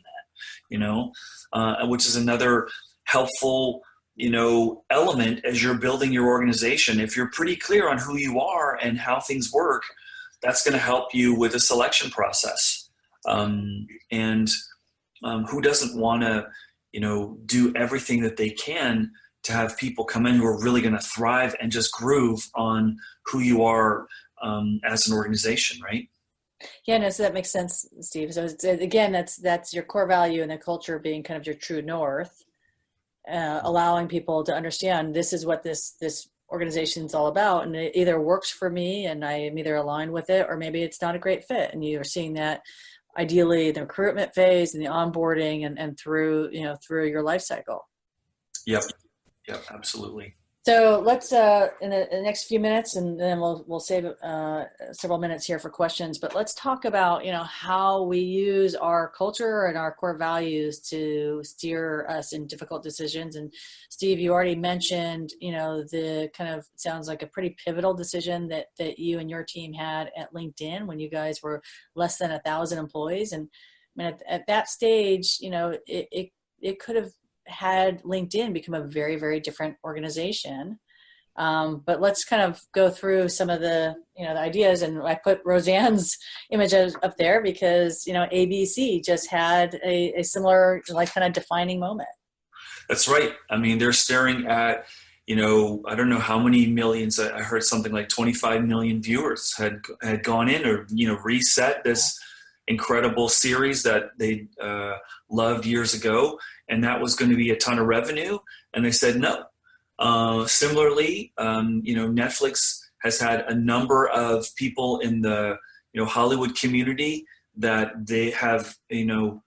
C: that, which is another helpful, element as you're building your organization. If you're pretty clear on who you are and how things work, that's going to help you with the selection process. Who doesn't want to, do everything that they can to have people come in who are really going to thrive and just groove on who you are as an organization, right?
B: Yeah, no, so that makes sense, Steve. So again, that's your core value, and the culture being kind of your true north, allowing people to understand this is what this organization is all about, and it either works for me and I am either aligned with it, or maybe it's not a great fit. And you're seeing that ideally the recruitment phase and the onboarding and through your life cycle.
C: Yep, absolutely.
B: So let's in the next few minutes, and then we'll save several minutes here for questions. But let's talk about how we use our culture and our core values to steer us in difficult decisions. And Steve, you already mentioned the kind of sounds like a pretty pivotal decision that you and your team had at LinkedIn when you guys were less than 1,000 employees. And I mean, at that stage, it could have had LinkedIn become a very, very different organization. But let's kind of go through some of the ideas. And I put Roseanne's image up there because, ABC just had a similar kind of defining moment.
C: That's right. I mean, they're staring at, I don't know how many millions. I heard something like 25 million viewers had gone in or, reset this incredible series that they loved years ago. And that was going to be a ton of revenue. And they said no. Similarly, Netflix has had a number of people in the, Hollywood community that they have, it's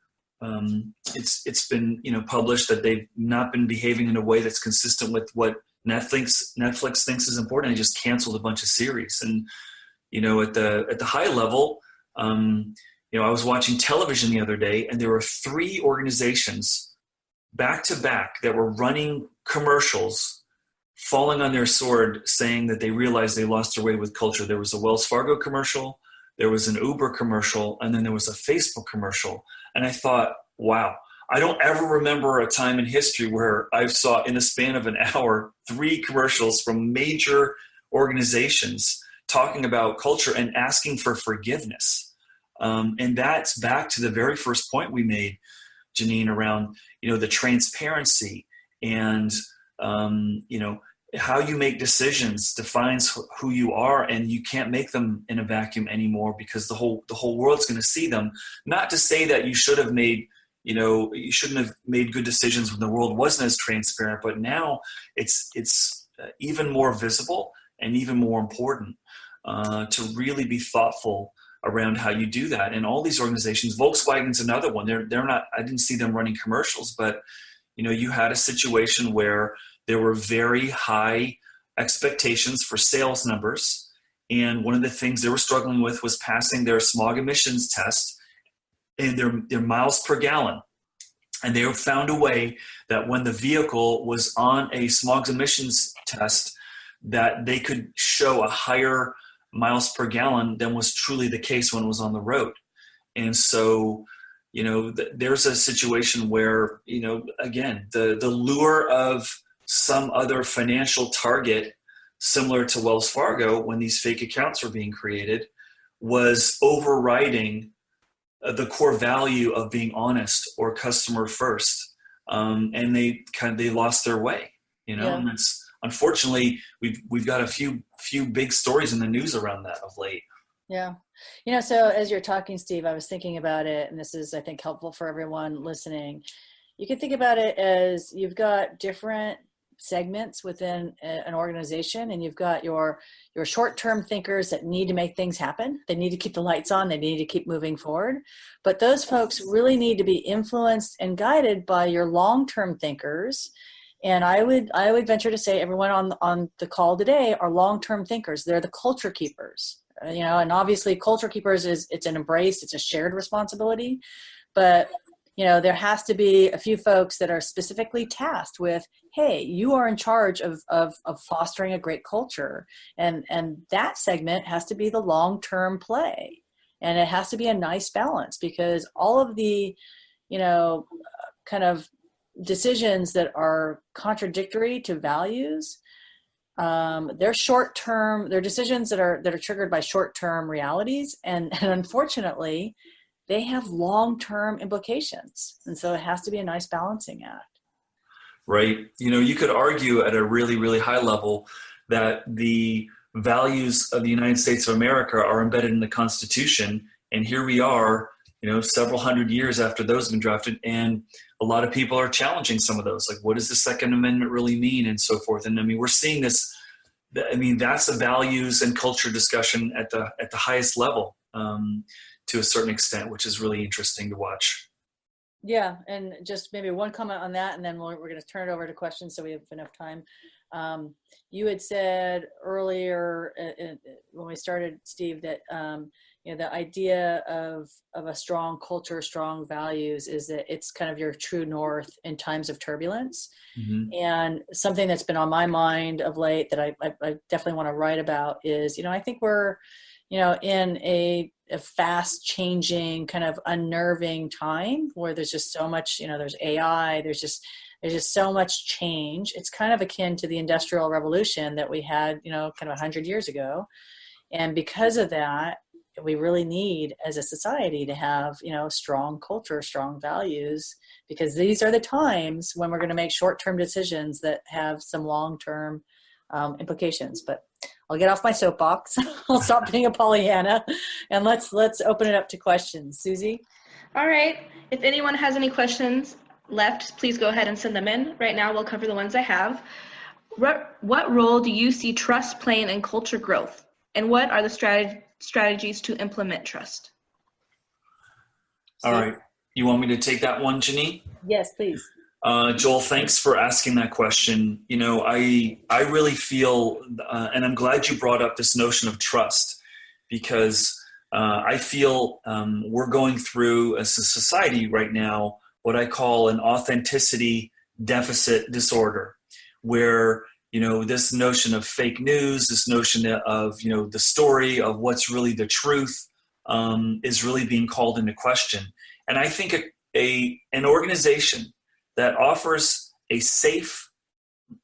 C: been, published that they've not been behaving in a way that's consistent with what Netflix thinks is important. They just canceled a bunch of series. And, at the high level, I was watching television the other day, and there were 3 organizations back to back that were running commercials, falling on their sword, saying that they realized they lost their way with culture. There was a Wells Fargo commercial, there was an Uber commercial, and then there was a Facebook commercial. And I thought, wow, I don't ever remember a time in history where I saw in the span of an hour 3 commercials from major organizations talking about culture and asking for forgiveness. And that's back to the very first point we made, Janine, around the transparency and how you make decisions defines who you are, and you can't make them in a vacuum anymore because the whole world's going to see them. Not to say that you should have made you shouldn't have made good decisions when the world wasn't as transparent, but now it's even more visible and even more important to really be thoughtful around how you do that. And all these organizations, Volkswagen's another one. They're not, I didn't see them running commercials, but you had a situation where there were very high expectations for sales numbers. And one of the things they were struggling with was passing their smog emissions test and their miles per gallon. And they found a way that when the vehicle was on a smog emissions test, that they could show a higher miles per gallon than was truly the case when it was on the road. And so, there's a situation where, again, the lure of some other financial target similar to Wells Fargo when these fake accounts were being created, was overriding the core value of being honest or customer first. And they lost their way, you know, and it's, unfortunately, we've got a few big stories in the news around that of late.
B: Yeah. You know, so as you're talking, Steve, I was thinking about it, and this is, I think, helpful for everyone listening. You can think about it as you've got different segments within an organization, and you've got your short-term thinkers that need to make things happen. They need to keep the lights on. They need to keep moving forward. But those folks really need to be influenced and guided by your long-term thinkers. And I would venture to say everyone on the call today are long-term thinkers. They're the culture keepers. You know, and obviously culture keepers it's an embrace, it's a shared responsibility, but you know, there has to be a few folks that are specifically tasked with, hey, you are in charge of fostering a great culture. And that segment has to be the long-term play. And it has to be a nice balance, because all of the, you know, kind of decisions that are contradictory to values, they're short-term, they're decisions that are triggered by short-term realities. And unfortunately, they have long-term implications. And so it has to be a nice balancing act.
C: Right. You know, you could argue at a really, really high level that the values of the United States of America are embedded in the Constitution. And here we are, you know, several hundred years after those have been drafted. And a lot of people are challenging some of those. Like, what does the Second Amendment really mean, and so forth. And I mean, we're seeing this. I mean, that's a values and culture discussion at the highest level. To a certain extent, which is really interesting to watch.
B: Yeah, and just maybe one comment on that, and then we're going to turn it over to questions so we have enough time. You had said earlier when we started, Steve, that you know, the idea of a strong culture, strong values, is that it's kind of your true north in times of turbulence. Mm-hmm. And something that's been on my mind of late that I definitely want to write about is, you know, I think we're, you know, in a fast changing, kind of unnerving time where there's just so much, you know, there's AI, there's just so much change. It's kind of akin to the Industrial Revolution that we had, you know, kind of 100 years ago. And because of that, we really need as a society to have, you know, strong culture, strong values, because these are the times when we're going to make short-term decisions that have some long-term implications. But I'll get off my soapbox. I'll stop being a Pollyanna, and let's open it up to questions. Susie?
A: All right. If anyone has any questions left, please go ahead and send them in. Right now, we'll cover the ones I have. What role do you see trust playing in culture growth? And what are the strategies to implement trust?
C: All right. You want me to take that one, Janine?
B: Yes, please.
C: Joel, thanks for asking that question. You know, I really feel, and I'm glad you brought up this notion of trust, because I feel we're going through as a society right now what I call an authenticity deficit disorder, where, you know, this notion of fake news, this notion of, you know, the story of what's really the truth is really being called into question. And I think an organization that offers a safe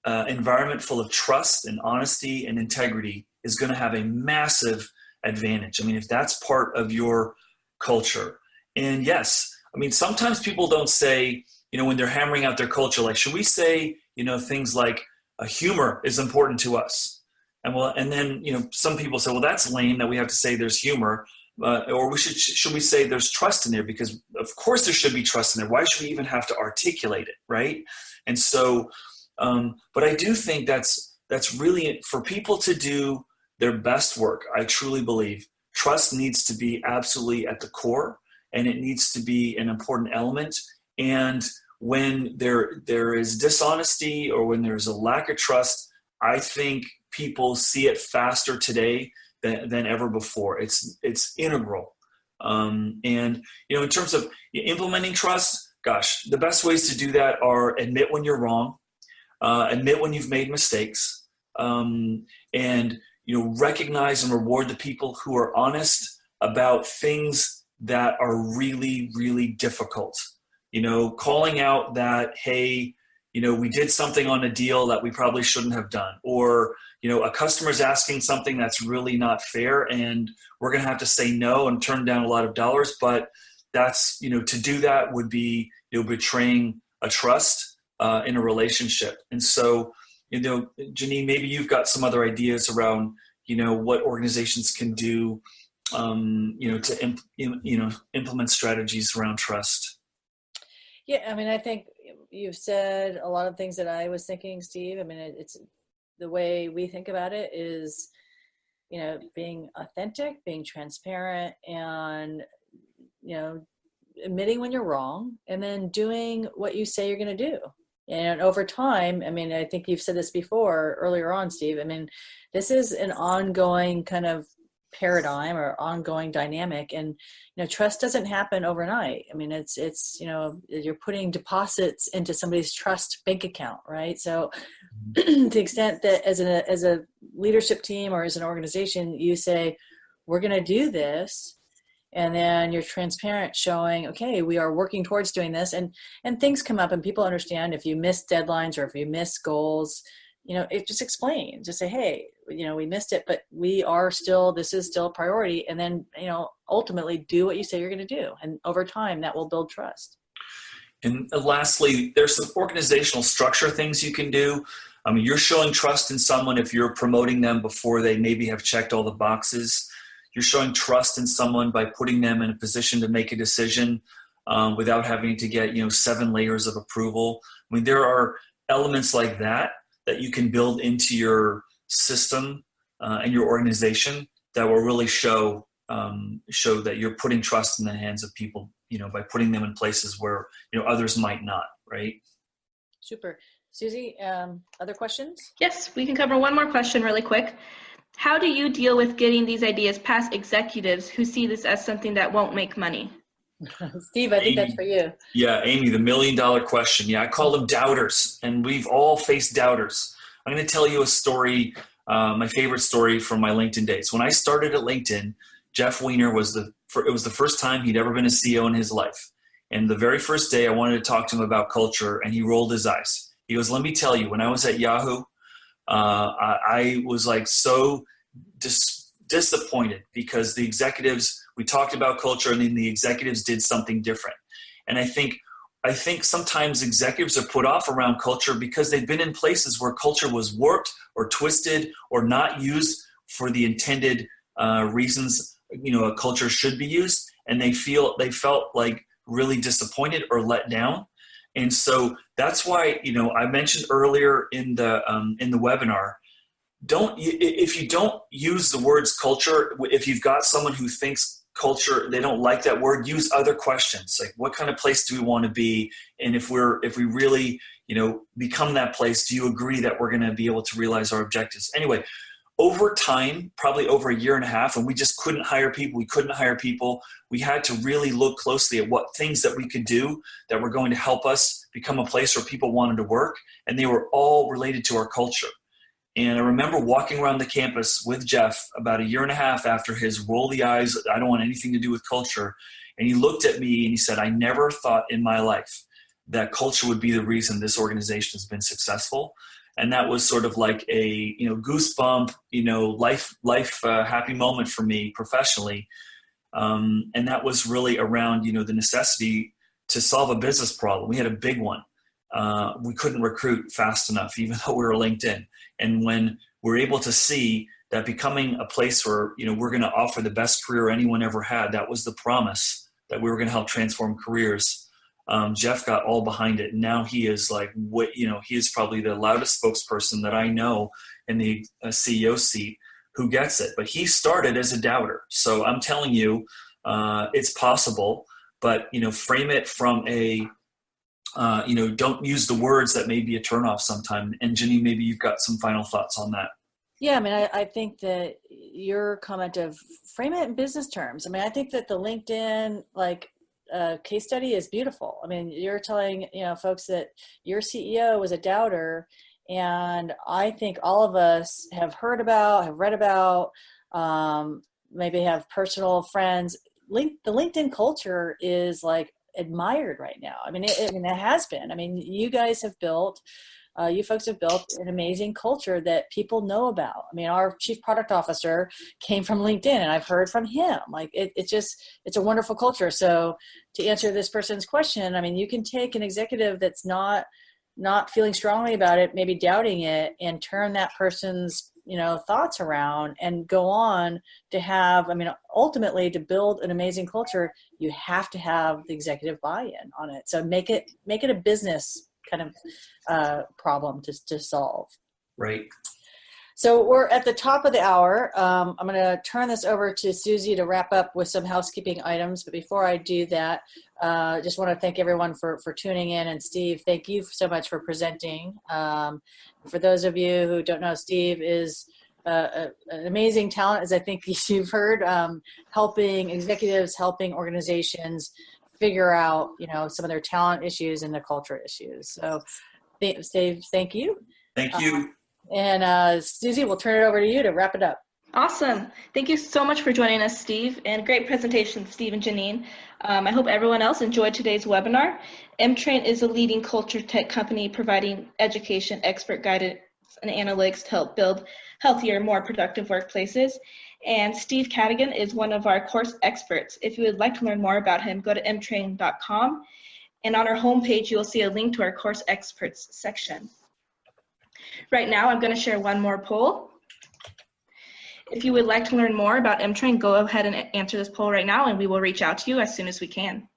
C: environment full of trust and honesty and integrity is going to have a massive advantage. I mean, if that's part of your culture. And yes, I mean, sometimes people don't say, you know, when they're hammering out their culture, like, should we say, you know, things like humor is important to us? And then, you know, some people say, well, that's lame that we have to say there's humor. Or should we say there's trust in there? Because of course there should be trust in there. Why should we even have to articulate it, right? And so, but I do think that's really, for people to do their best work, I truly believe trust needs to be absolutely at the core, and it needs to be an important element. And when there is dishonesty or when there's a lack of trust, I think people see it faster today than ever before. It's integral. And, you know, in terms of implementing trust, gosh, the best ways to do that are admit when you're wrong, admit when you've made mistakes, and, you know, recognize and reward the people who are honest about things that are really, really difficult. You know, calling out that, hey, we did something on a deal that we probably shouldn't have done, or a customer's asking something that's really not fair, and we're going to have to say no and turn down a lot of dollars. But that's, to do that would be, betraying a trust in a relationship. And so, Janine, maybe you've got some other ideas around, what organizations can do, to implement strategies around trust.
B: Yeah, I mean, I think you've said a lot of things that I was thinking, Steve. I mean, it's the way we think about it is, being authentic, being transparent, and, admitting when you're wrong, and then doing what you say you're going to do. And over time, I mean, I think you've said this before earlier on, Steve. I mean, this is an ongoing kind of paradigm or ongoing dynamic, and trust doesn't happen overnight. I mean, it's you're putting deposits into somebody's trust bank account, right? So to the extent that as a leadership team or as an organization, you say, we're going to do this, and then you're transparent, showing, okay, we are working towards doing this, and things come up and people understand if you miss deadlines or if you miss goals, it just explains, just say, hey, we missed it, but this is still a priority. And then, ultimately do what you say you're going to do. And over time that will build trust.
C: And lastly, there's some organizational structure things you can do. I mean, you're showing trust in someone if you're promoting them before they maybe have checked all the boxes. You're showing trust in someone by putting them in a position to make a decision without having to get, 7 layers of approval. I mean, there are elements like that you can build into your system and your organization that will really show that you're putting trust in the hands of people, by putting them in places where, others might not, right?
B: Super. Susie, other questions?
A: Yes, we can cover one more question really quick. How do you deal with getting these ideas past executives who see this as something that won't make money?
B: Steve, I think that's for you.
C: Yeah, Amy, the $1 million question. Yeah, I call them doubters, and we've all faced doubters. I'm going to tell you a story, my favorite story from my LinkedIn days. When I started at LinkedIn, Jeff Weiner it was the first time he'd ever been a CEO in his life. And the very first day I wanted to talk to him about culture, and he rolled his eyes. He goes, let me tell you, when I was at Yahoo, I was like so disappointed because the executives, we talked about culture and then the executives did something different. And I think sometimes executives are put off around culture because they've been in places where culture was warped or twisted or not used for the intended reasons, a culture should be used. And they felt like really disappointed or let down. And so that's why, I mentioned earlier in the webinar, if you don't use the words culture, if you've got someone who thinks culture, they don't like that word, use other questions. Like, what kind of place do we want to be? And if we really, become that place, do you agree that we're going to be able to realize our objectives? Anyway, over time, probably over 1.5 years, and we just couldn't hire people. We had to really look closely at what things that we could do that were going to help us become a place where people wanted to work. And they were all related to our culture. And I remember walking around the campus with Jeff about 1.5 years after his roll the eyes, I don't want anything to do with culture. And he looked at me and he said, I never thought in my life that culture would be the reason this organization has been successful. And that was sort of like a, goosebump, life happy moment for me professionally. And that was really around, the necessity to solve a business problem. We had a big one. We couldn't recruit fast enough, even though we were LinkedIn. And when we're able to see that becoming a place where, we're going to offer the best career anyone ever had, that was the promise that we were going to help transform careers. Jeff got all behind it. And now he is he is probably the loudest spokesperson that I know in the CEO seat who gets it. But he started as a doubter. So I'm telling you, it's possible, but, frame it from a, don't use the words that may be a turnoff sometime. And Janine, maybe you've got some final thoughts on that.
B: Yeah, I mean, I think that your comment of frame it in business terms. I mean, I think that the LinkedIn, case study is beautiful. I mean, you're telling, folks that your CEO was a doubter, and I think all of us have heard about, have read about, maybe have personal friends. The LinkedIn culture is like admired right now. I mean, it has been. I mean, you guys have built, you folks have built an amazing culture that people know about. I mean, our chief product officer came from LinkedIn, and I've heard from him. Like, it's a wonderful culture. So to answer this person's question, I mean, you can take an executive that's not feeling strongly about it, maybe doubting it, and turn that person's, thoughts around and go on to have, I mean, ultimately to build an amazing culture, you have to have the executive buy-in on it. So make it a business kind of problem to solve.
C: Right.
B: So we're at the top of the hour. I'm going to turn this over to Susie to wrap up with some housekeeping items. But before I do that, just want to thank everyone for tuning in. And Steve, thank you so much for presenting. For those of you who don't know, Steve is an amazing talent, as I think you've heard, helping executives, helping organizations figure out, some of their talent issues and the culture issues. So Steve, thank you.
C: Thank you.
B: And Susie, we'll turn it over to you to wrap it up.
A: Awesome. Thank you so much for joining us, Steve, and great presentation, Steve and Janine. I hope everyone else enjoyed today's webinar. M-Train is a leading culture tech company providing education, expert guidance, and analytics to help build healthier, more productive workplaces. And Steve Cadigan is one of our course experts. If you would like to learn more about him, go to mtrain.com. And on our homepage, you will see a link to our course experts section. Right now, I'm going to share one more poll. If you would like to learn more about M-Train, go ahead and answer this poll right now, and we will reach out to you as soon as we can.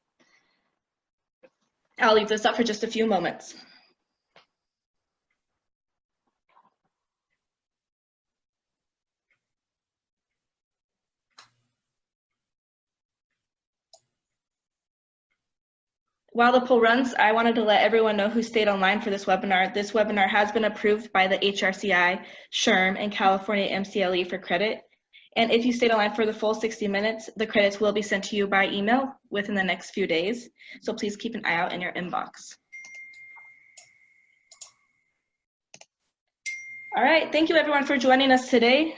A: I'll leave this up for just a few moments. While the poll runs, I wanted to let everyone know who stayed online for this webinar. This webinar has been approved by the HRCI, SHRM, and California MCLE for credit. And if you stayed online for the full 60 minutes, the credits will be sent to you by email within the next few days. So please keep an eye out in your inbox. All right, thank you everyone for joining us today.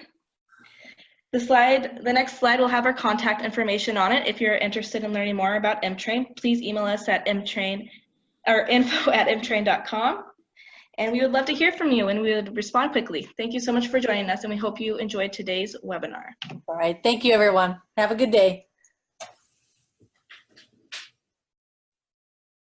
A: The next slide will have our contact information on it. If you're interested in learning more about M-Train, please email us at info@mtrain.com. And we would love to hear from you, and we would respond quickly. Thank you so much for joining us, and we hope you enjoyed today's webinar.
B: All right, thank you everyone. Have a good day.